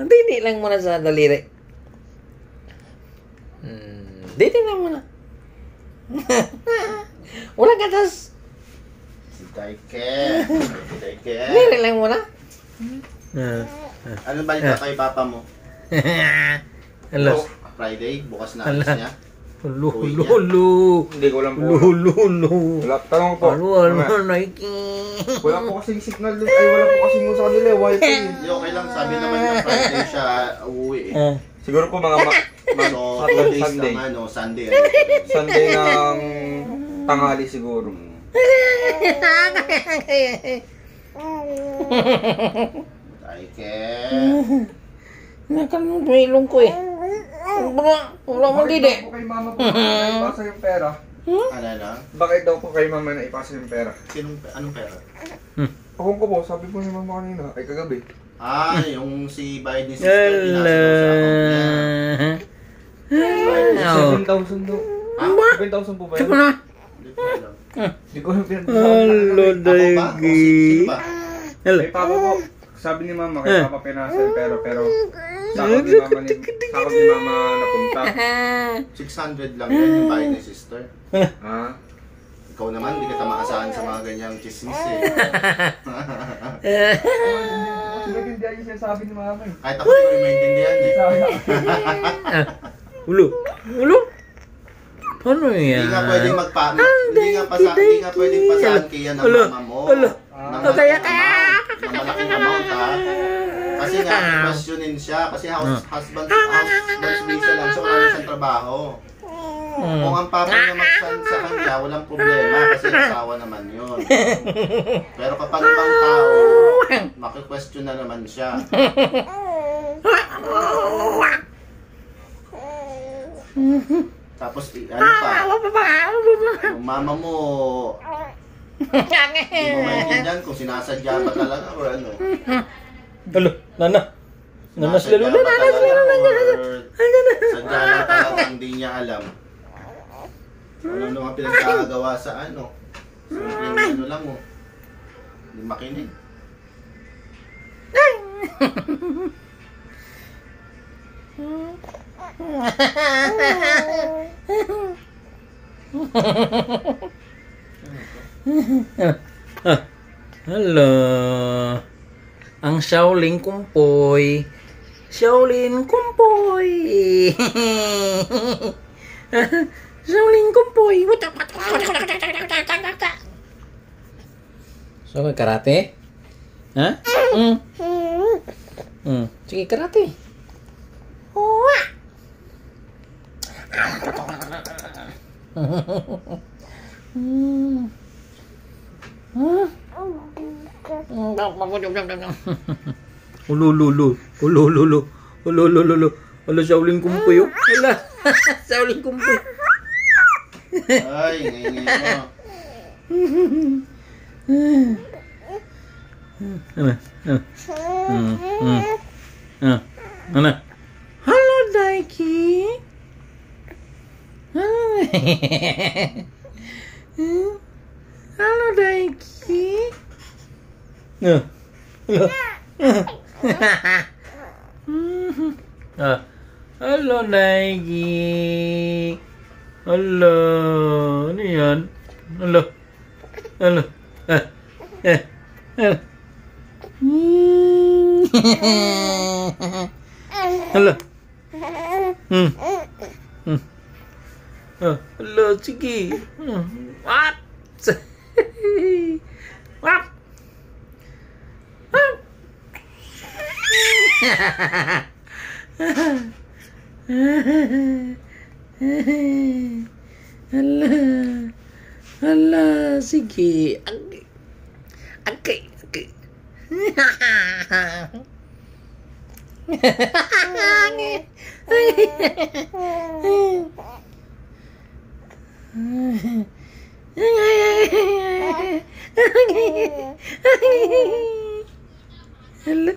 Dini lang muna sa daliri. Dini lang muna. Walang gatas. Si Taike. Dini lang muna. Ano ba yung kay papa mo? Alas. Friday, bukas na alis niya. Hulu. Hindi ko lang po. Hulu. Wala, tanong po. Ano, Nike. Wala po kasing signal dun. Ay, wala po kasing sa kanila. Wifi. Hindi, okay lang. Sabi naman niya Friday siya uuwi eh. Siguro po mga So, 2 days Sunday. naman, no? Sunday. Sunday ng tanghali siguro. Taike. Nakan mo ilong ko eh. Wala mo dide. Bakit daw po kay mama po na ipasa yung pera? Ano na? Bakit daw po kay mama na ipasa yung pera? Anong pera? Ako ko po, sabi po ni mama kanina, ay kagabi. Yung si Biden ni sister, pinasa sa account niya. 7,000 daw. 7,000 po ba yun? na. Hindi ko alam. Hindi ko yung pinag-usapan. Hello, Ako ba? O sino ba? Kay papa po, sabi ni mama, kay papa pinasa yung pera, pero sakot ni mama napunta. 600 lang yan yung Biden ni sister. Ha? Ikaw naman, hindi ka maasahan sa mga ganyang chismis eh. Kasi nag-hindi siya sabi ni mama eh. Kahit ako hindi ko maintindihan eh. Ulo. Ano yan? Hindi nga pwedeng hindi nga pwedeng pasahan kaya ng mama mo. Ng malaking amount ha. Kasi nga, questionin siya. Kasi husband's visa lang siya, wala na siyang trabaho. Kung ang papa niya mag-send sa kanya, walang problema kasi asawa naman yun. Pero kapag ibang tao, maki-question na naman siya. Tapos, ano pa? Yung mama mo, hindi mo maintindihan kung sinasadya ba talaga or ano. Alo, nana. Nana sila lula, nana sila Sadya lang talaga hindi niya alam. Ano nga pinagkagawa sa ano. Simpleng ano lang mo. Hindi makinig. Hello. Ang Shaolin Kumpoy. Shaolin Kumpoy. Shaolin Kumpoy. So, karate? Ha? Sige, karate. Ulu, Shaolin Kumpoy. Hala, Shaolin Kumpoy. Ay, ngayon mo. Ano? Hello, Daiki. Hello, Daiki. Hello, Daiki. Hello. Ano yan? Hello. Hello. Hello, sige. What? What? Hala, sige. Okay. Hala.